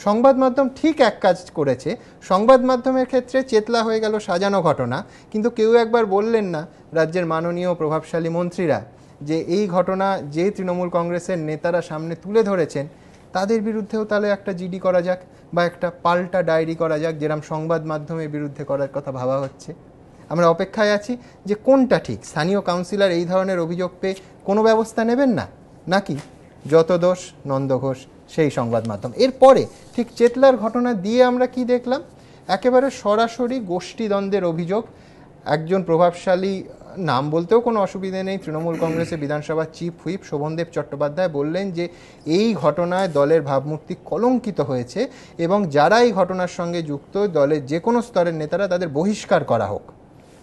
সংবাদ মাধ্যম ঠিক এক কাজ করেছে, সংবাদ মাধ্যমের ক্ষেত্রে চেতলা হয়ে গেল সাজানো ঘটনা, কিন্তু কেউ একবার বললেন না রাজ্যের মাননীয় প্রভাবশালী মন্ত্রীরা যে এই ঘটনা যে তৃণমূল কংগ্রেসের নেতারা সামনে তুলে ধরেছেন তাদের বিরুদ্ধেও তাহলে একটা জিডি করা যাক বা একটা পাল্টা ডায়েরি করা যাক, যেরকম সংবাদ মাধ্যমের বিরুদ্ধে করার কথা ভাবা হচ্ছে। আমরা অপেক্ষায় আছি যে কোনটা ঠিক, স্থানীয় কাউন্সিলর এই ধরনের অভিযোগ পেয়ে কোনো ব্যবস্থা নেবেন না, নাকি যত দোষ নন্দ ঘোষ সেই সংবাদ মাধ্যম। এরপরে ঠিক চেতলার ঘটনা দিয়ে আমরা কি দেখলাম, একেবারে সরাসরি গোষ্ঠীদ্বন্দ্বের অভিযোগ। একজন প্রভাবশালী, নাম বলতেও কোনো অসুবিধে নেই, তৃণমূল কংগ্রেসের বিধানসভার চিফ হুইপ শোভনদেব চট্টোপাধ্যায় বললেন যে এই ঘটনায় দলের ভাবমূর্তি কলঙ্কিত হয়েছে এবং যারা এই ঘটনার সঙ্গে যুক্ত দলের যে কোনো স্তরের নেতারা তাদের বহিষ্কার করা হোক।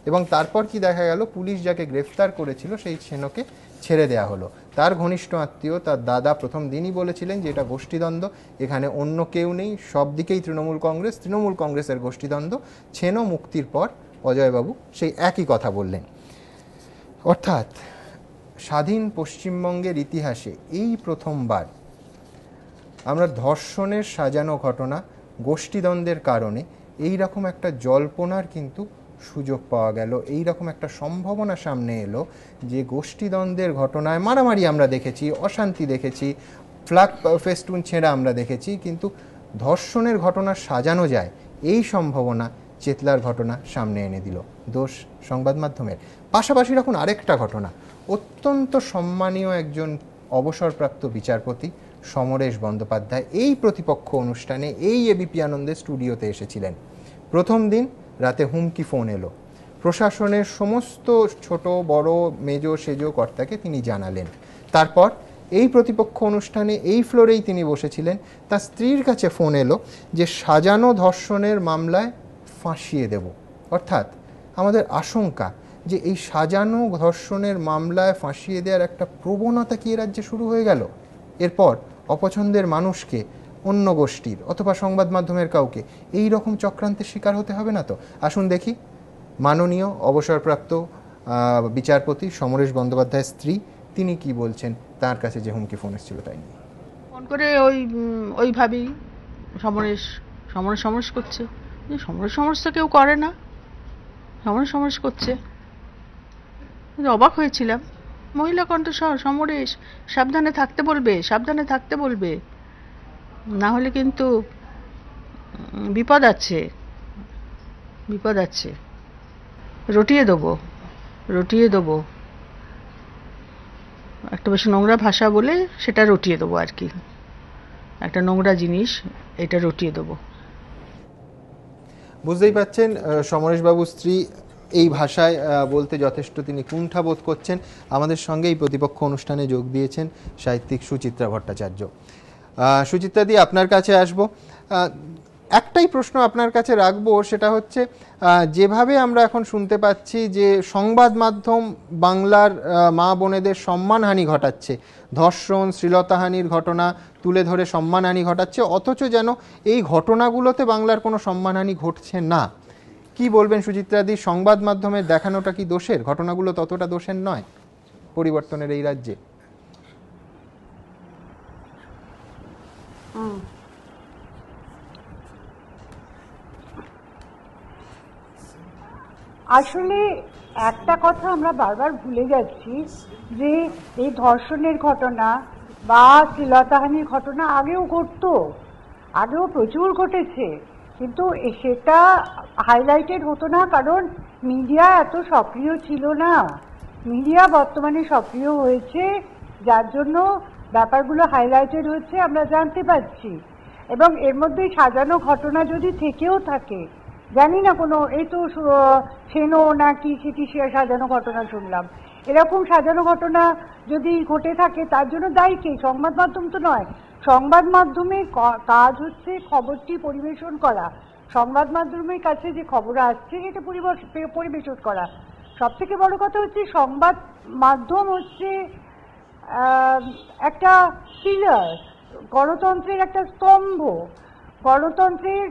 এবং তারপর কি দেখা গেল, পুলিশ যাকে গ্রেফতার করেছিল সেই সেনকে ছেড়ে দেওয়া হলো। তার ঘনিষ্ঠ আত্মীয়, তার দাদা প্রথম দিনই বলেছিলেন যে এটা গোষ্ঠীদ্বন্দ্ব, এখানে অন্য কেউ নেই, সব দিকেই তৃণমূল কংগ্রেসের গোষ্ঠীদ্বন্দ্ব। ছেনো মুক্তির পর অজয়বাবু সেই একই কথা বললেন। অর্থাৎ স্বাধীন পশ্চিমবঙ্গের ইতিহাসে এই প্রথমবার আমরা ধর্ষণের সাজানো ঘটনা, গোষ্ঠীদ্বন্দ্বের কারণে এই রকম একটা জল্পনার কিন্তু সুযোগ পাওয়া গেল, এই রকম একটা সম্ভাবনা সামনে এলো যে গোষ্ঠীদ্বন্দ্বের ঘটনায় মারামারি আমরা দেখেছি, অশান্তি দেখেছি, ফ্ল্যাগ ফেস্টুন ছেঁড়া আমরা দেখেছি, কিন্তু ধর্ষণের ঘটনা সাজানো যায় এই সম্ভাবনা চেতলার ঘটনা সামনে এনে দিল। দোষ সংবাদ মাধ্যমের। পাশাপাশি রাখুন আরেকটা ঘটনা, অত্যন্ত সম্মানীয় একজন অবসরপ্রাপ্ত বিচারপতি সমরেশ বন্দ্যোপাধ্যায় এই প্রতিপক্ষ অনুষ্ঠানে এই এবিপি আনন্দের স্টুডিওতে এসেছিলেন। প্রথম দিন রাতে হুমকি ফোন এলো, প্রশাসনের সমস্ত ছোট বড় মেজো সেজো কর্তাকে তিনি জানালেন। তারপর এই প্রতিপক্ষ অনুষ্ঠানে এই ফ্লোরেই তিনি বসেছিলেন, তার স্ত্রীর কাছে ফোন এলো যে সাজানো ধর্ষণের মামলায় ফাঁসিয়ে দেব। অর্থাৎ আমাদের আশঙ্কা যে এই সাজানো ধর্ষণের মামলায় ফাঁসিয়ে দেওয়ার একটা প্রবণতা কি রাজ্যে শুরু হয়ে গেল। এরপর অপছন্দের মানুষকে, অন্য গোষ্ঠীর অথবা সংবাদ মাধ্যমের কাউকে এই রকম চক্রান্তের শিকার হতে হবে না তো। আসুন দেখি মাননীয় অবসরপ্রাপ্ত বিচারপতি সমরেশ বন্দ্যোপাধ্যায়ের স্ত্রী তিনি কি বলছেন, তার কাছে যে হুমকি ফোন এসেছিল তাই নিয়ে। ফোন করে ওইভাবেই সমরেশ করছে, সমরেশ তো কেউ করে না, সমরেশ করছে। অবাক হয়েছিলাম, মহিলা কণ্ঠস্বর, সমরেশ সাবধানে থাকতে বলবে, না হলে কিন্তু বিপদ আছে, রটিয়ে দেবো, একটা বেশ নোংরা ভাষা বলে সেটা রটিয়ে দেবো আর কি, একটা নোংরা জিনিস, এটা রটিয়ে দেবো। বুঝতেই পাচ্ছেন সমরেশবাবুর স্ত্রী এই ভাষায় বলতে যথেষ্ট তিনি কুণ্ঠা বোধ করছেন। আমাদের সঙ্গে এই প্রতিপক্ষ অনুষ্ঠানে যোগ দিয়েছেন সাহিত্যিক সুচিত্রা ভট্টাচার্য। সুচিত্রাদি, আপনার কাছে আসব। একটাই প্রশ্ন আপনার কাছে রাখবো, সেটা হচ্ছে যেভাবে আমরা এখন শুনতে পাচ্ছি যে সংবাদ মাধ্যম বাংলার মা বোনেদের সম্মানহানি ঘটাচ্ছে, ধর্ষণ শ্লীলতাহানির ঘটনা তুলে ধরে সম্মানহানি ঘটাচ্ছে, অথচ যেন এই ঘটনাগুলোতে বাংলার কোনো সম্মানহানি ঘটছে না। কি বলবেন সুচিত্রাদি, সংবাদ মাধ্যমের দেখানোটা কি দোষের? ঘটনাগুলো ততটা দোষের নয় পরিবর্তনের এই রাজ্যে? আসলে একটা কথা আমরা বারবার ভুলে যাচ্ছি যে এই ধর্ষণের ঘটনা বা শ্লীলতাহানির ঘটনা আগেও ঘটতো, আগেও প্রচুর ঘটেছে, কিন্তু সেটা হাইলাইটেড হতো না কারণ মিডিয়া এত সক্রিয় ছিল না। মিডিয়া বর্তমানে সক্রিয় হয়েছে, যার জন্য ব্যাপারগুলো হাইলাইটেড হচ্ছে, আমরা জানতে পারছি। এবং এর মধ্যে সাজানো ঘটনা যদি থেকেও থাকে, জানি না কোনো, এই তো ছেনো নাকি সেটি সাজানো ঘটনা শুনলাম, এরকম সাজানো ঘটনা যদি ঘটে থাকে তার জন্য দায়ী কে? সংবাদ মাধ্যম তো নয়। সংবাদ মাধ্যমের কাজ হচ্ছে খবরটি পরিবেশন করা, সংবাদ মাধ্যমের কাছে যে খবর আসছে এটা পরিবেশন করা। সব থেকে বড় কথা হচ্ছে সংবাদ মাধ্যম হচ্ছে একটা পিলার, গণতন্ত্রের একটা স্তম্ভ। গণতন্ত্রের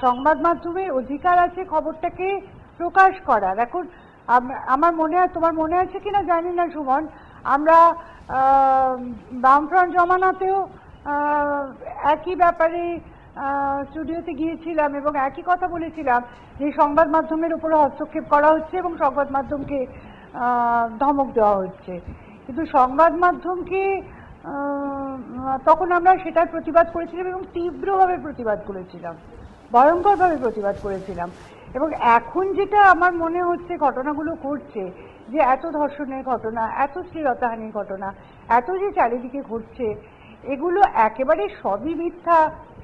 সংবাদ মাধ্যমের অধিকার আছে খবরটাকে প্রকাশ করার। এখন আমার মনে হয়, তোমার মনে আছে কিনা জানি না সুমন, আমরা বামফ্রন্ট জমানাতেও একই ব্যাপারে স্টুডিওতে গিয়েছিলাম এবং একই কথা বলেছিলাম যে সংবাদ মাধ্যমের উপরে হস্তক্ষেপ করা হচ্ছে এবং সংবাদ মাধ্যমকে ধমক দেওয়া হচ্ছে, কিন্তু সংবাদ মাধ্যমকে তখন আমরা সেটার প্রতিবাদ করেছিলাম এবং তীব্রভাবে প্রতিবাদ করেছিলাম, ভয়ঙ্করভাবে প্রতিবাদ করেছিলাম। এবং এখন যেটা আমার মনে হচ্ছে ঘটনাগুলো ঘটছে, যে এত ধর্ষণের ঘটনা, এত শ্লীলতাহানির ঘটনা, এত যে চারিদিকে ঘটছে, এগুলো একেবারে সবই মিথ্যা,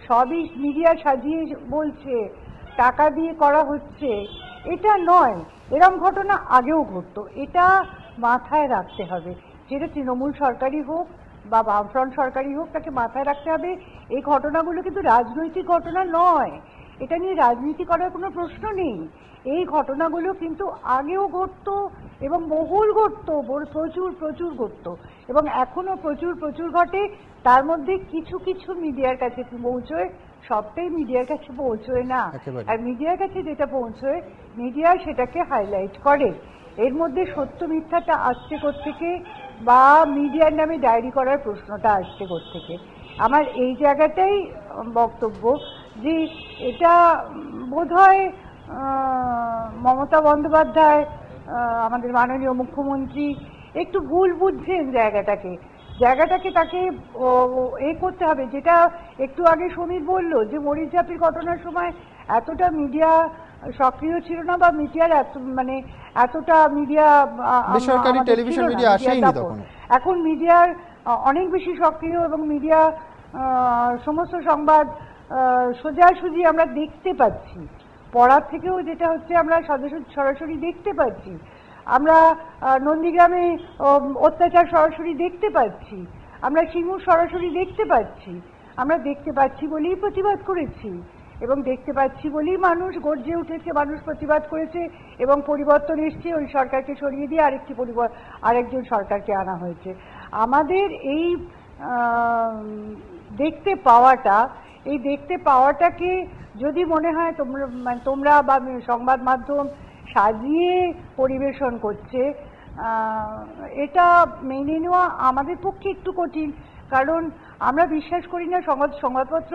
সবই মিডিয়া সাজিয়ে বলছে, টাকা দিয়ে করা হচ্ছে, এটা নয়। এরকম ঘটনা আগেও ঘটতো, এটা মাথায় রাখতে হবে। যেটা তৃণমূল সরকারই হোক বা বামফ্রন্ট সরকারই হোক, তাকে মাথায় রাখতে হবে এই ঘটনাগুলো কিন্তু রাজনৈতিক ঘটনা নয়, এটা নিয়ে রাজনীতি করার কোনো প্রশ্ন নেই। এই ঘটনাগুলো কিন্তু আগেও ঘটতো এবং বহুল ঘটতো, প্রচুর প্রচুর ঘটতো এবং এখনো প্রচুর প্রচুর ঘটে। তার মধ্যে কিছু কিছু মিডিয়ার কাছে পৌঁছয়, সবটাই মিডিয়ার কাছে পৌঁছয় না। আর মিডিয়ার কাছে যেটা পৌঁছয়, মিডিয়া সেটাকে হাইলাইট করে। এর মধ্যে সত্য মিথ্যাটা আসছে কোত্থেকে, বা মিডিয়ার নামে ডায়েরি করার প্রশ্নটা আসছে কোত্থেকে। আমার এই জায়গাটাই বক্তব্য যে এটা বোধহয় মমতা বন্দ্যোপাধ্যায়, আমাদের মাননীয় মুখ্যমন্ত্রী একটু ভুল বুঝছেন জায়গাটাকে। তাকে করতে হবে। যেটা একটু আগে সমীর বলল যে মরিচঝাপির ঘটনার সময় এতটা মিডিয়া সক্রিয় ছিল না, বা মিডিয়ার এতটা মিডিয়া, বেসরকারি টেলিভিশন মিডিয়া আসেইনি তখন। এখন মিডিয়ার অনেক বেশি সক্রিয় এবং মিডিয়া সমস্ত সংবাদ সোজাসুজি আমরা দেখতে পাচ্ছি। পড়ার থেকেও যেটা হচ্ছে আমরা সরাসরি দেখতে পাচ্ছি। আমরা নন্দীগ্রামে অত্যাচার সরাসরি দেখতে পাচ্ছি, আমরা সিঙ্গুর সরাসরি দেখতে পাচ্ছি। আমরা দেখতে পাচ্ছি বলেই প্রতিবাদ করেছি এবং দেখতে পাচ্ছি বলেই মানুষ গর্জে উঠেছে, মানুষ প্রতিবাদ করেছে এবং পরিবর্তন এসছে। ওই সরকারকে সরিয়ে দিয়ে আরেকজন সরকারকে আনা হয়েছে। আমাদের এই দেখতে পাওয়াটাকে যদি মনে হয় তোমরা বা সংবাদ মাধ্যম সাজিয়ে পরিবেশন করছে, এটা মেনে নেওয়া আমাদের পক্ষে একটু কঠিন। কারণ আমরা বিশ্বাস করি না সংবাদপত্র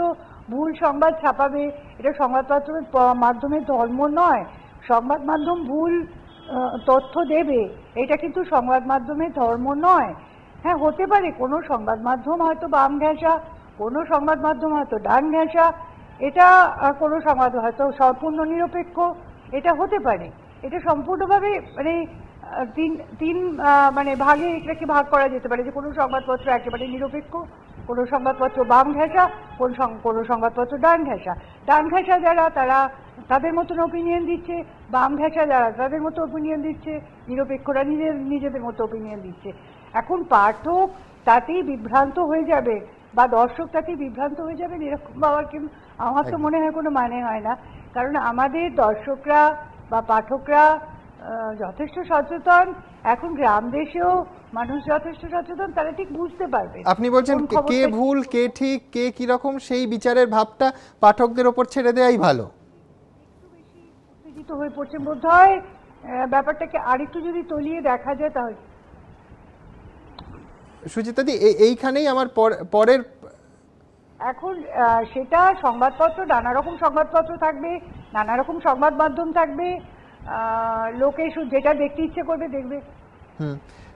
ভুল সংবাদ ছাপাবে, এটা সংবাদপত্রের মাধ্যমের ধর্ম নয়। সংবাদ মাধ্যম ভুল তথ্য দেবে, এটা কিন্তু সংবাদ মাধ্যমের ধর্ম নয়। হ্যাঁ, হতে পারে কোনো সংবাদ মাধ্যম হয়তো বাম ঘেঁষা, কোনো সংবাদ মাধ্যম হয়তো ডান ঘেঁষা, এটা কোনো সংবাদ হয়তো সম্পূর্ণ নিরপেক্ষ, এটা হতে পারে। এটা সম্পূর্ণভাবে তিন ভাগে এটাকে ভাগ করা যেতে পারে, যে কোনো সংবাদপত্র একেবারে নিরপেক্ষ, কোনো সংবাদপত্র বাম ঘেঁষা, কোনো সংবাদপত্র ডান ঘেঁষা। ডান ঘেঁষা যারা, তারা তাদের মতন ওপিনিয়ন দিচ্ছে, বাম ঘেঁষা যারা তাদের মতো ওপিনিয়ন দিচ্ছে, নিরপেক্ষরা নিজেদের মতো ওপিনিয়ন দিচ্ছে। এখন পাঠক তাতেই বিভ্রান্ত হয়ে যাবে বা দর্শক তাতেই বিভ্রান্ত হয়ে যাবেন, এরকম ভাবার কিন্তু আমার তো মনে হয় কোনো মানে হয় না। কারণ আমাদের দর্শকরা বা পাঠকরা যথেষ্ট সচেতন, এখন গ্রাম দেশেও মানুষ যথেষ্ট সচেতন, তারা ঠিক বুঝতে পারবে। আপনি বলছেন কে ভুল কে ঠিক কে কিরকম, সেই বিচারের ভাবটা পাঠকদের ওপর ছেড়ে দেওয়াই ভালো। একটু বেশি উত্তেজিত হয়ে পড়ছে বোধ হয়, ব্যাপারটাকে আরেকটু যদি তলিয়ে দেখা যায় তাহলে। সুচিতাদি, এইখানেই আমার পরের, এখন সেটা সংবাদপত্র, নানা রকম সংবাদপত্র থাকবে, নানা রকম সংবাদ মাধ্যম থাকবে, লোকে যেটা দেখতে ইচ্ছে করবে দেখবে।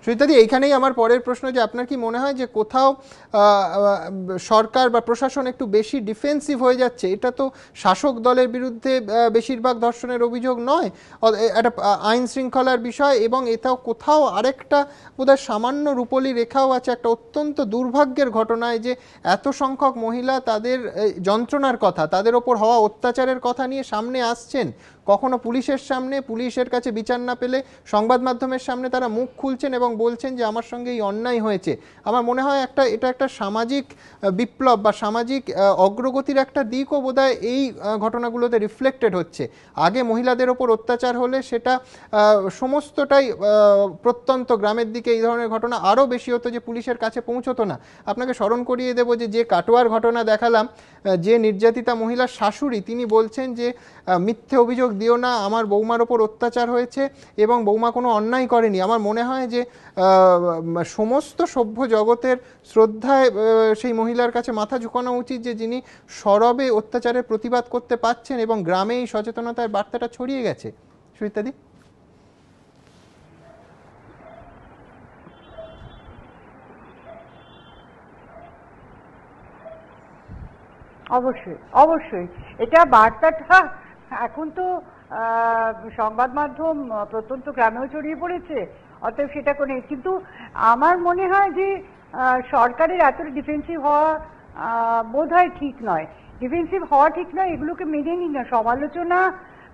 সুচিতাদি, এইখানেই আমার পরের প্রশ্ন, যে আপনার কি মনে হয় যে কোথাও সরকার বা প্রশাসন একটু বেশি ডিফেন্সিভ হয়ে যাচ্ছে? এটা তো শাসক দলের বিরুদ্ধে বেশিরভাগ ধর্ষণের অভিযোগ নয়, একটা আইন শৃঙ্খলার বিষয়, এবং এটাও কোথাও আরেকটা বোধহয় সামান্য রূপলি রেখাও আছে, একটা অত্যন্ত দুর্ভাগ্যের ঘটনায় যে এত সংখ্যক মহিলা তাদের যন্ত্রণার কথা, তাদের ওপর হওয়া অত্যাচারের কথা নিয়ে সামনে আসছেন, কখনো পুলিশের সামনে, পুলিশের কাছে বিচার না পেলে সংবাদ মাধ্যমের সামনে তারা মুখ খুলছেন এবং বলছেন যে আমার সঙ্গে এই অন্যায় হয়েছে। আমার মনে হয় এটা একটা সামাজিক বিপ্লব বা সামাজিক অগ্রগতির একটা দিকও বোধহয় এই ঘটনাগুলোতে রিফ্লেক্টেড হচ্ছে। আগে মহিলাদের ওপর অত্যাচার হলে সেটা সমস্তটাই প্রত্যন্ত গ্রামের দিকে এই ধরনের ঘটনা আরও বেশি হতো, যে পুলিশের কাছে পৌঁছতো না। আপনাকে স্মরণ করিয়ে দেব যে কাটোয়ার ঘটনা দেখালাম, যে নির্যাতিতা মহিলার শাশুড়ি তিনি বলছেন যে মিথ্যে অভিযোগ দিও না, আমার বৌমার ওপর অত্যাচার হয়েছে এবং বৌমা কোনো অন্যায় করেনি। আমার মনে হয় যে সমস্ত সভ্য জগতের শ্রদ্ধায় সেই মহিলার কাছে মাথা ঝুঁকানো উচিত, যে যিনি সরবে অত্যাচারের প্রতিবাদ করতে পারছেন এবং গ্রামে এই সচেতনতার বার্তাটা ছড়িয়ে গেছে। সুইতাদি? অবশ্যই অবশ্যই এটা বার্তাটা এখন তো সংবাদ মাধ্যম প্রত্যন্ত গ্রামেও ছড়িয়ে পড়েছে, অতএব সেটা কোনো, কিন্তু আমার মনে হয় যে সরকারের এতটা ডিফেন্সিভ হওয়া বোধ হয় ঠিক নয়। ডিফেন্সিভ হওয়া ঠিক নয়, এগুলোকে মেনে নিন না। সমালোচনা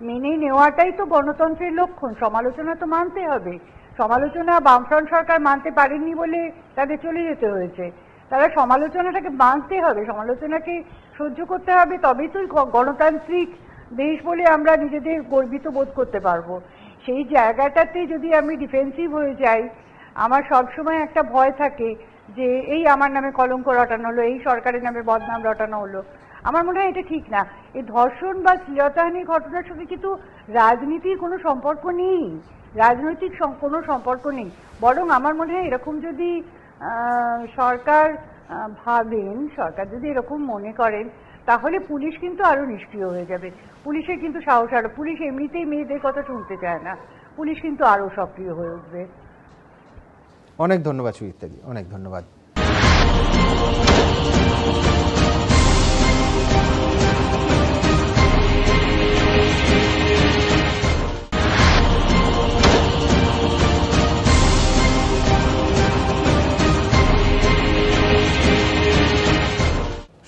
মেনে নেওয়াটাই তো গণতন্ত্রের লক্ষণ। সমালোচনা তো মানতে হবে। সমালোচনা বামফ্রন্ট সরকার মানতে পারেননি বলে তাদের চলে যেতে হয়েছে। তারা সমালোচনাটাকে মানতে হবে, সমালোচনাকে সহ্য করতে হবে, তবেই তো গণতান্ত্রিক দেশ বলে আমরা নিজেদের গর্বিত বোধ করতে পারবো। সেই জায়গাটাতে যদি আমি ডিফেন্সিভ হয়ে যাই, আমার সবসময় একটা ভয় থাকে যে এই আমার নামে কলঙ্ক রটানো হলো, এই সরকারের নামে বদনাম রটানো হলো। আমার মনে হয় এটা ঠিক না। এই ধর্ষণ বা শ্লীলতাহানির ঘটনার সঙ্গে কিন্তু রাজনীতির কোনো সম্পর্ক নেই, রাজনৈতিক কোনো সম্পর্ক নেই। বরং আমার মনে হয় এরকম যদি সরকার ভাবেন, সরকার যদি এরকম মনে করেন, তাহলে পুলিশ কিন্তু আরো নিষ্ক্রিয় হয়ে যাবে। পুলিশের কিন্তু সাহস আরো, পুলিশ এমনিতেই মেয়েদের কথা শুনতে চায় না, পুলিশ কিন্তু আরো সক্রিয় হয়ে উঠবে। অনেক ধন্যবাদ সুইতাদি, অনেক ধন্যবাদ।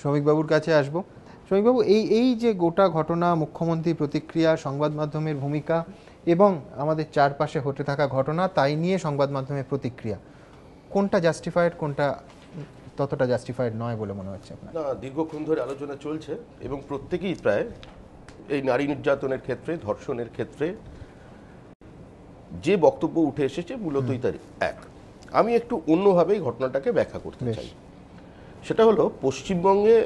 শ্রমিকবাবুর কাছে আসবো। শ্রমিকবাবু, এই যে গোটা ঘটনা, মুখ্যমন্ত্রীর প্রতিক্রিয়া, সংবাদ মাধ্যমের ভূমিকা এবং আমাদের চারপাশে হতে থাকা ঘটনা, তাই নিয়ে সংবাদ মাধ্যমের প্রতিক্রিয়া, কোনটা জাস্টিফাইড, কোনটা ততটা জাস্টিফাইড নয় বলে মনে হচ্ছে আপনার? না, দীর্ঘক্ষণ ধরে আলোচনা চলছে এবং প্রত্যেকেই প্রায় এই নারী নির্যাতনের ক্ষেত্রে, ধর্ষণের ক্ষেত্রে যে বক্তব্য উঠে এসেছে মূলতই তার এক। আমি একটু অন্যভাবেই ঘটনাটাকে ব্যাখ্যা করতে চাই। সেটা হলো, পশ্চিমবঙ্গে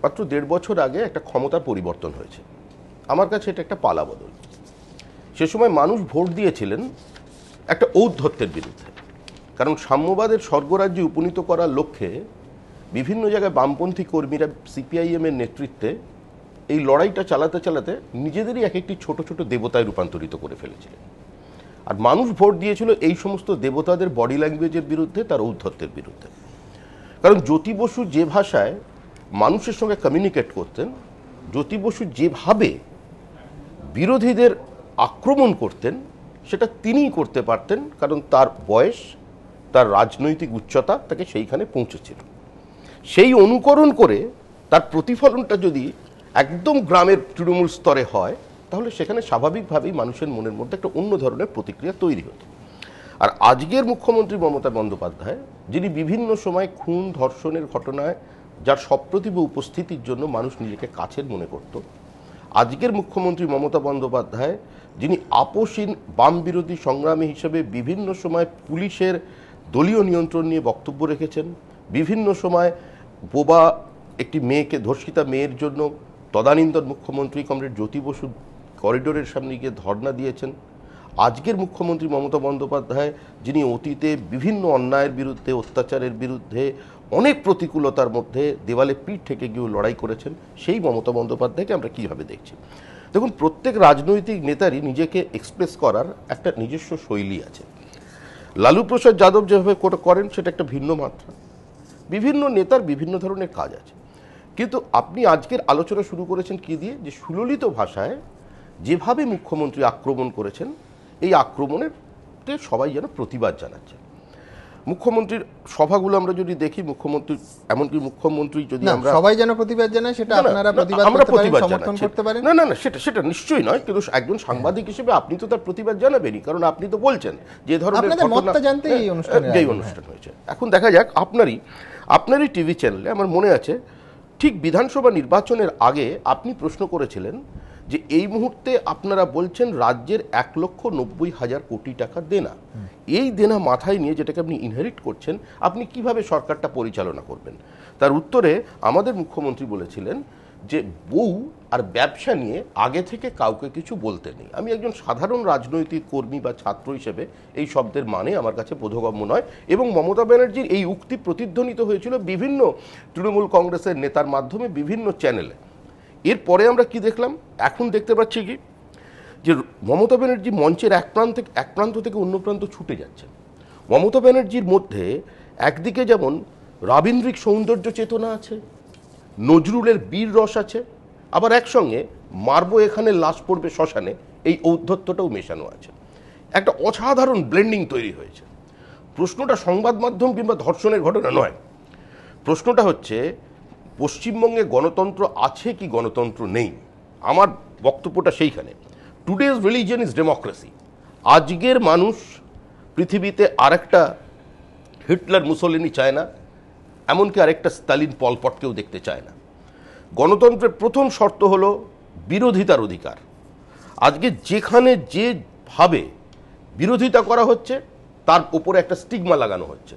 মাত্র 1.5 বছর আগে একটা ক্ষমতার পরিবর্তন হয়েছে। আমার কাছে এটা একটা পালাবদল। সে সময় মানুষ ভোট দিয়েছিলেন একটা ঔদ্ধত্যের বিরুদ্ধে, কারণ সাম্যবাদের স্বর্গরাজ্যে উপনীত করার লক্ষ্যে বিভিন্ন জায়গায় বামপন্থী কর্মীরা সিপিআইএমের নেতৃত্বে এই লড়াইটা চালাতে চালাতে নিজেদেরই এক একটি ছোট ছোট দেবতায় রূপান্তরিত করে ফেলেছিলেন। আর মানুষ ভোট দিয়েছিল এই সমস্ত দেবতাদের বডি ল্যাঙ্গুয়েজের বিরুদ্ধে, তার ঔদ্ধত্যের বিরুদ্ধে। কারণ জ্যোতি বসু যে ভাষায় মানুষের সঙ্গে কমিউনিকেট করতেন, জ্যোতি বসু যেভাবে বিরোধীদের আক্রমণ করতেন, সেটা তিনিই করতে পারতেন, কারণ তার বয়স, তার রাজনৈতিক উচ্চতা তাকে সেইখানে পৌঁছেছিল। সেই অনুকরণ করে তার প্রতিফলনটা যদি একদম গ্রামের তৃণমূল স্তরে হয়, তাহলে সেখানে স্বাভাবিকভাবেই মানুষের মনের মধ্যে একটা অন্য ধরনের প্রতিক্রিয়া তৈরি হতো। আর আজকের মুখ্যমন্ত্রী মমতা বন্দ্যোপাধ্যায়, যিনি বিভিন্ন সময় খুন ধর্ষণের ঘটনায় যার সপ্রতিভ উপস্থিতির জন্য মানুষ নিজেকে কাছের মনে করত, আজকের মুখ্যমন্ত্রী মমতা বন্দ্যোপাধ্যায়, যিনি আপোষহীন বাম বিরোধী সংগ্রামী হিসেবে বিভিন্ন সময় পুলিশের দলীয় নিয়ন্ত্রণ নিয়ে বক্তব্য রেখেছেন, বিভিন্ন সময় বোবা একটি মেয়েকে, ধর্ষিতা মেয়ের জন্য তদানীন্তন মুখ্যমন্ত্রী কমরেড জ্যোতি বসু করিডোরের সামনে গিয়ে ধর্ণা দিয়েছেন, আজকের মুখ্যমন্ত্রী মমতা বন্দ্যোপাধ্যায়, যিনি অতীতে বিভিন্ন অন্যায়ের বিরুদ্ধে, অত্যাচারের বিরুদ্ধে, অনেক প্রতিকূলতার মধ্যে দেওয়ালে পিঠ থেকে গিয়ে লড়াই করেছেন, সেই মমতা বন্দ্যোপাধ্যায়কে আমরা কীভাবে দেখছি। দেখুন, প্রত্যেক রাজনৈতিক নেতারই নিজেকে এক্সপ্রেস করার একটা নিজস্ব শৈলী আছে। লালু প্রসাদ যাদব যেভাবে করেন সেটা একটা ভিন্ন মাত্রা। বিভিন্ন নেতার বিভিন্ন ধরনের কাজ আছে। কিন্তু আপনি আজকের আলোচনা শুরু করেছেন কি দিয়ে, যে সুললিত ভাষায় যেভাবে মুখ্যমন্ত্রী আক্রমণ করেছেন, এই আক্রমণের সবাই যেন প্রতিবাদ জানাচ্ছে। মুখ্যমন্ত্রীর সভাগুলো আমরা যদি দেখি, মুখ্যমন্ত্রী, এমনকি মুখ্যমন্ত্রী যদি আমরা সবাই যেন প্রতিবাদ জানায়, সেটা আপনারা প্রতিবাদ সমর্থন করতে পারেন? না না না, সেটা নিশ্চয়ই নয়। কিন্তু একজন সাংবাদিক হিসেবে আপনি তো তার প্রতিবাদ জানাবেনই, কারণ আপনি তো বলছেন যে ধরনের ঘটনা যেই অনুষ্ঠান হয়েছে। এখন দেখা যাক, আপনারই টিভি চ্যানেলে আমার মনে আছে, ঠিক বিধানসভা নির্বাচনের আগে আপনি প্রশ্ন করেছিলেন যে এই মুহূর্তে আপনারা বলছেন রাজ্যের 1,90,000 কোটি টাকা দেনা, এই দেনা মাথায় নিয়ে যেটাকে আপনি ইনহেরিট করছেন, আপনি কিভাবে সরকারটা পরিচালনা করবেন? তার উত্তরে আমাদের মুখ্যমন্ত্রী বলেছিলেন যে বউ আর ব্যবসা নিয়ে আগে থেকে কাউকে কিছু বলতে নেই। আমি একজন সাধারণ রাজনৈতিক কর্মী বা ছাত্র হিসেবে এই শব্দের মানে আমার কাছে বোধগম্য নয়, এবং মমতা ব্যানার্জির এই উক্তি প্রতিধ্বনিত হয়েছিল বিভিন্ন তৃণমূল কংগ্রেসের নেতার মাধ্যমে বিভিন্ন চ্যানেলে। এরপরে আমরা কি দেখলাম, এখন দেখতে পাচ্ছি কি যে মমতা ব্যানার্জি মঞ্চের এক প্রান্ত থেকে অন্য প্রান্ত ছুটে যাচ্ছেন। মমতা ব্যানার্জির মধ্যে একদিকে যেমন রাবীন্দ্রিক সৌন্দর্য চেতনা আছে, নজরুলের বীর রস আছে, আবার একসঙ্গে মারবো এখানে লাশ পড়বে শ্মশানে এই ঔদ্ধত্যটাও মেশানো আছে। একটা অসাধারণ ব্লেন্ডিং তৈরি হয়েছে। প্রশ্নটা সংবাদ মাধ্যম কিংবা ধর্ষণের ঘটনা নয়, প্রশ্নটা হচ্ছে পশ্চিমবঙ্গে গণতন্ত্র আছে কি গণতন্ত্র নেই। আমার বক্তব্যটা সেইখানে। Today's religion is democracy. আজকের মানুষ পৃথিবীতে আরেকটা হিটলার মুসোলিনি চায় না, এমনকি আরেকটা স্টালিন পলপটকেও দেখতে চায় না। গণতন্ত্রের প্রথম শর্ত হলো বিরোধিতার অধিকার। আজকে যেখানে যেভাবে বিরোধিতা করা হচ্ছে তার উপরে একটা স্টিগমা লাগানো হচ্ছে,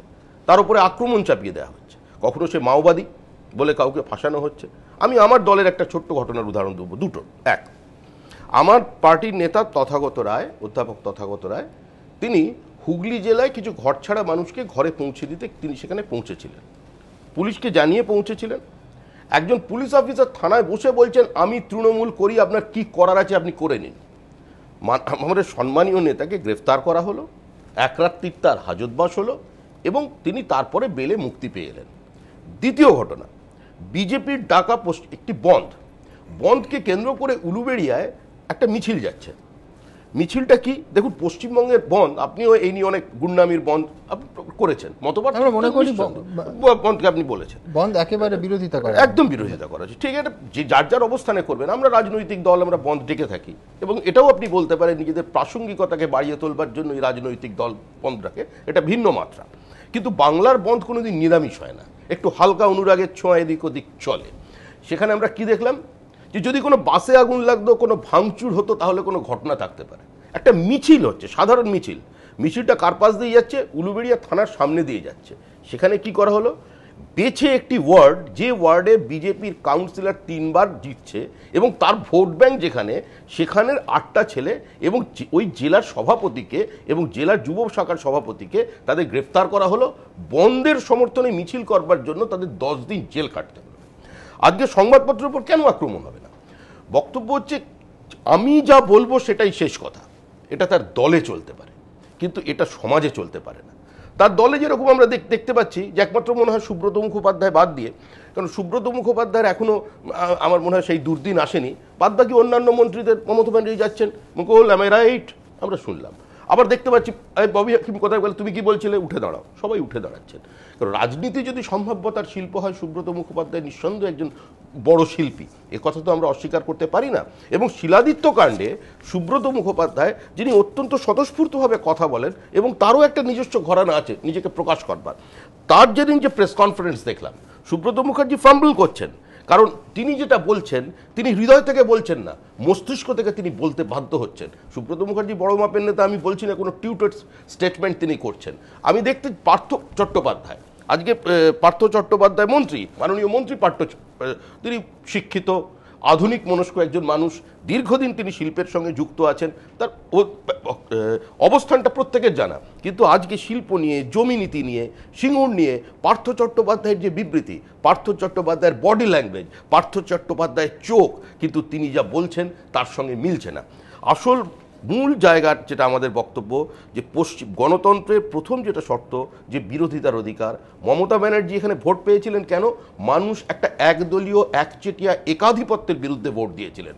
তার উপরে আক্রমণ চাপিয়ে দেওয়া হচ্ছে। কখনো সে মাওবাদী বলে কাউকে ফাঁসানো হচ্ছে। আমি আমার দলের একটা ছোট্ট ঘটনার উদাহরণ দেবো, দুটো। এক, আমার পার্টির নেতা তথাগত রায়, অধ্যাপক তথাগত রায়, তিনি হুগলি জেলায় কিছু ঘরছাড়া মানুষকে ঘরে পৌঁছে দিতে তিনি সেখানে পৌঁছেছিলেন, পুলিশকে জানিয়ে পৌঁছেছিলেন। একজন পুলিশ অফিসার থানায় বসে বলছেন, আমি তৃণমূল করি, আপনার কি করার আছে আপনি করে নিন। আমাদের সম্মানীয় নেতাকে গ্রেফতার করা হলো, এক রাত্রির তার হাজতবাস হলো, এবং তিনি তারপরে বেলে মুক্তি পেয়ে এলেন। দ্বিতীয় ঘটনা, বিজেপির ডাকা একটি বন্ধকে কেন্দ্র করে উলুবেড়িয়ায় একটা মিছিল যাচ্ছে। মিছিলটা কি দেখুন, পশ্চিমবঙ্গের বন্ধ, আপনিও এই নিয়ে অনেক গুন্ডামির বন্ধ করেছেন, মতবাদ মনে করি বন্ধকে আপনি বলেছেন বন্ধ একেবারে বিরোধিতা করা, একদম বিরোধিতা করা আছে। ঠিক আছে, যে যার যার অবস্থানে করবেন। আমরা রাজনৈতিক দল, আমরা বন্ধ ডেকে থাকি, এবং এটাও আপনি বলতে পারেন নিজেদের প্রাসঙ্গিকতাকে বাড়িয়ে তোলবার জন্য এই রাজনৈতিক দল বন্ধ রাখে, এটা ভিন্ন মাত্রা। কিন্তু বাংলার বন্ধ কোনোদিন নিরামিষ হয় না, একটু হালকা অনুরাগের ছোঁয়া এদিক ওদিক চলে। সেখানে আমরা কি দেখলাম, যে যদি কোনো বাসে আগুন লাগতো, কোনো ভাঙচুর হতো, তাহলে কোনো ঘটনা থাকতে পারে। একটা মিছিল হচ্ছে, সাধারণ মিছিল, মিছিলটা কার পাশ দিয়ে যাচ্ছে, উলুবেড়িয়া থানার সামনে দিয়ে যাচ্ছে। সেখানে কি করা হলো, বেছে একটি ওয়ার্ড, যে ওয়ার্ডে বিজেপির কাউন্সিলর 3 বার জিতছে এবং তার ভোট ব্যাংক যেখানে, সেখানের 8টা ছেলে এবং ওই জেলার সভাপতিকে এবং জেলার যুব শাখার সভাপতিকে তাদের গ্রেফতার করা হলো। বন্ধের সমর্থনে মিছিল করবার জন্য তাদের 10 দিন জেল কাটতে হলো। আজকে সংবাদপত্রের উপর কেন আক্রমণ হবে না? বক্তব্য হচ্ছে, আমি যা বলবো সেটাই শেষ কথা। এটা তার দলে চলতে পারে, কিন্তু এটা সমাজে চলতে পারে না। তার দলে যেরকম আমরা দেখতে পাচ্ছি যে একমাত্র মনে হয় সুব্রত মুখোপাধ্যায় বাদ দিয়ে, কারণ সুব্রত মুখোপাধ্যায়ের এখনও আমার মনে হয় সেই দুর্দিন আসেনি, বাদ বাকি অন্যান্য মন্ত্রীদের মমতা ব্যানার্জি যাচ্ছেন, মুকুল am I right আমরা শুনলাম। আবার দেখতে পাচ্ছি ববি হাকিম কোথায় বলে, তুমি কি বলছিলে, উঠে দাঁড়াও, সবাই উঠে দাঁড়াচ্ছেন। কারণ রাজনীতি যদি সম্ভাব্যতার শিল্প হয়, সুব্রত মুখোপাধ্যায় নিঃসন্দেহে একজন বড় শিল্পী, এ কথা তো আমরা অস্বীকার করতে পারি না। এবং শিলাদিত্য কাণ্ডে সুব্রত মুখোপাধ্যায়, যিনি অত্যন্ত স্বতঃস্ফূর্তভাবে কথা বলেন এবং তারও একটা নিজস্ব ঘরানা আছে নিজেকে প্রকাশ করবার, তার যেদিন যে প্রেস কনফারেন্স দেখলাম, সুব্রত মুখার্জি ফাম্বল করছেন, কারণ তিনি যেটা বলছেন তিনি হৃদয় থেকে বলছেন না, মস্তিষ্ক থেকে তিনি বলতে বাধ্য হচ্ছেন। সুব্রত মুখার্জি বড় মাপের নেতা আমি বলছি না, কোনো টিউটেড স্টেটমেন্ট তিনি করছেন। আমি দেখতে পার্থ চট্টোপাধ্যায়, আজকে পার্থ চট্টোপাধ্যায় মন্ত্রী, মাননীয় মন্ত্রী তিনি শিক্ষিত, আধুনিক মনস্ক একজন মানুষ, দীর্ঘদিন তিনি শিল্পের সঙ্গে যুক্ত আছেন, তার অবস্থানটা প্রত্যেকের জানা। কিন্তু আজকে শিল্প নিয়ে, জমি নীতি নিয়ে, সিঙ্গুর নিয়ে পার্থ চট্টোপাধ্যায়ের যে বিবৃতি, পার্থ চট্টোপাধ্যায়ের বডি ল্যাঙ্গুয়েজ, পার্থ চট্টোপাধ্যায়ের চোখ, কিন্তু তিনি যা বলছেন তার সঙ্গে মিলছে না। আসল মূল জায়গার যেটা আমাদের বক্তব্য, যে গণতন্ত্রের প্রথম যেটা শর্ত, যে বিরোধিতার অধিকার। মমতা ব্যানার্জি এখানে ভোট পেয়েছিলেন কেন? মানুষ একটা একদলীয় একচেটিয়া একাধিপত্যের বিরুদ্ধে ভোট দিয়েছিলেন।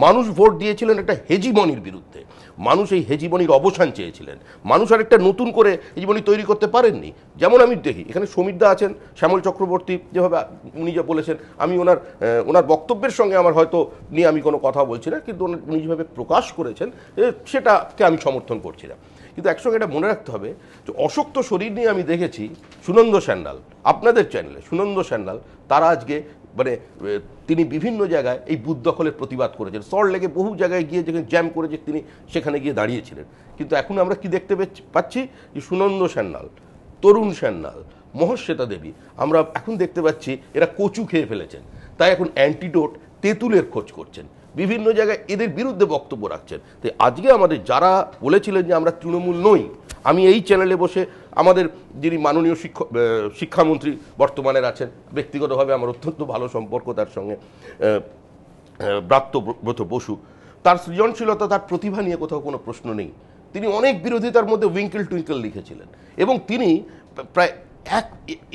মানুষ ভোট দিয়েছিলেন একটা হেজিমনির বিরুদ্ধে। মানুষ এই হেজিমনির অবসান চেয়েছিলেন। মানুষ আর একটা নতুন করে হেজিমনি তৈরি করতে পারেননি। যেমন আমি দেখি এখানে সমীরদা আছেন, শ্যামল চক্রবর্তী, যেভাবে উনি যা বলেছেন, আমি ওনার বক্তব্যের সঙ্গে আমার হয়তো নিয়ে আমি কোনো কথা বলছি না, কিন্তু উনি যেভাবে প্রকাশ করেছেন সেটাকে আমি সমর্থন করছি না। কিন্তু একসঙ্গে এটা মনে রাখতে হবে যে অশক্ত শরীর নিয়ে আমি দেখেছি সুনন্দ স্যান্ডাল, আপনাদের চ্যানেলে সুনন্দ স্যান্ডাল, তারা আজকে তিনি বিভিন্ন জায়গায় এই বুথ দখলের প্রতিবাদ করেছেন। সল্ট লেকে বহু জায়গায় গিয়ে যেখানে জ্যাম করেছে তিনি সেখানে গিয়ে দাঁড়িয়েছিলেন। কিন্তু এখন আমরা কি দেখতে পাচ্ছি, যে সুনন্দ স্যান্ডাল, তরুণ স্যান্ডাল, মহশ্বেতা দেবী, আমরা এখন দেখতে পাচ্ছি এরা কচু খেয়ে ফেলেছেন। তাই এখন অ্যান্টিডোট তেঁতুলের খোঁজ করছেন, বিভিন্ন জায়গায় এদের বিরুদ্ধে বক্তব্য রাখছেন। তাই আজকে আমাদের যারা বলেছিলেন যে আমরা তৃণমূল নই, আমি এই চ্যানেলে বসে আমাদের যিনি মাননীয় শিক্ষামন্ত্রী বর্তমানের আছেন, ব্যক্তিগতভাবে আমার অত্যন্ত ভালো সম্পর্ক তার সঙ্গে, ব্রাত্যব্রত বসু, তার সৃজনশীলতা, তার প্রতিভা নিয়ে কোথাও কোনো প্রশ্ন নেই। তিনি অনেক বিরোধিতার মধ্যে উইঙ্কেল টুইঙ্কেল লিখেছিলেন এবং তিনি প্রায়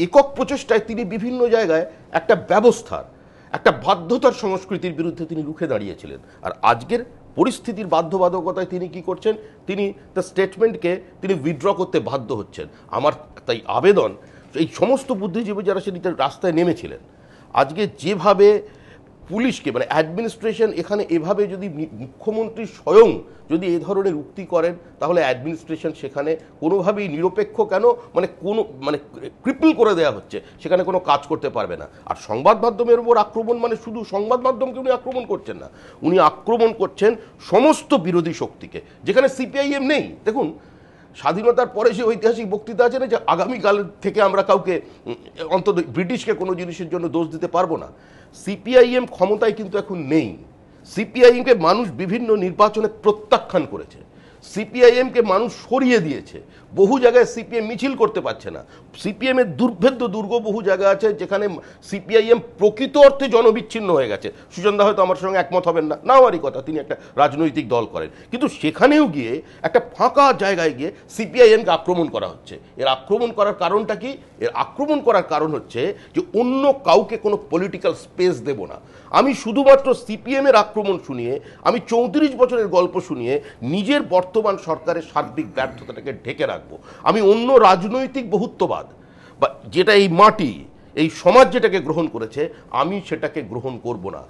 একক প্রচেষ্টায় তিনি বিভিন্ন জায়গায় একটা ব্যবস্থার, একটা বাধ্যতার সংস্কৃতির বিরুদ্ধে তিনি রুখে দাঁড়িয়েছিলেন। আর আজকের পরিস্থিতির বাধ্যবাধকতায় তিনি কি করছেন, তিনি তার স্টেটমেন্টকে তিনি উইথড্র করতে বাধ্য হচ্ছেন। আমার তাই আবেদন, এই সমস্ত বুদ্ধিজীবী যারা সেদিকে রাস্তায় নেমেছিলেন, আজকে যেভাবে পুলিশকে মানে অ্যাডমিনিস্ট্রেশন এখানে এভাবে যদি মুখ্যমন্ত্রী স্বয়ং যদি এ ধরনের উক্তি করেন, তাহলে অ্যাডমিনিস্ট্রেশন সেখানে কোনোভাবেই নিরপেক্ষ কেন মানে ক্রিপল করে দেওয়া হচ্ছে, সেখানে কোনো কাজ করতে পারবে না। আর সংবাদ মাধ্যমের উপর আক্রমণ মানে শুধু সংবাদ মাধ্যমকে উনি আক্রমণ করছেন না, উনি আক্রমণ করছেন সমস্ত বিরোধী শক্তিকে, যেখানে সিপিআইএম নেই। দেখুন, স্বাধীনতার পরে যে ঐতিহাসিক বক্তৃতা আছে না, যে আগামীকাল থেকে আমরা কাউকে অন্তত ব্রিটিশকে কোনো জিনিসের জন্য দোষ দিতে পারবো না, সিপিআইএম ক্ষমতায় কিন্তু এখন নেই। সিপিআইএমকে মানুষ বিভিন্ন নির্বাচনে প্রত্যাখ্যান করেছে, সিপিআইএমকে মানুষ সরিয়ে দিয়েছে, বহু জায়গায় সিপিএম মিছিল করতে পারছে না। সিপিএমের দুর্ভেদ্য দুর্গ বহু জায়গা আছে যেখানে সিপিআইএম প্রকৃত অর্থে জনবিচ্ছিন্ন হয়ে গেছে। সুজনদা হয়তো আমার সঙ্গে একমত হবেন না, নাওয়ারই কথা, তিনি একটা রাজনৈতিক দল করেন, কিন্তু সেখানেও গিয়ে একটা ফাঁকা জায়গায় গিয়ে সিপিআইএমকে আক্রমণ করা হচ্ছে। এর আক্রমণ করার কারণটা কি? এর আক্রমণ করার কারণ হচ্ছে যে অন্য কাউকে কোনো পলিটিক্যাল স্পেস দেব না। আমি শুধুমাত্র সিপিএমের আক্রমণ শুনিয়ে, আমি 34 বছরের গল্প শুনিয়ে নিজের বর্তমান সরকারের সার্বিক ব্যর্থতাটাকে ঢেকে রাখবো। আমি অন্য রাজনৈতিক বহুত্ববাদ বা যেটা এই মাটি, এই সমাজ যেটাকে গ্রহণ করেছে, আমি সেটাকে গ্রহণ করব না।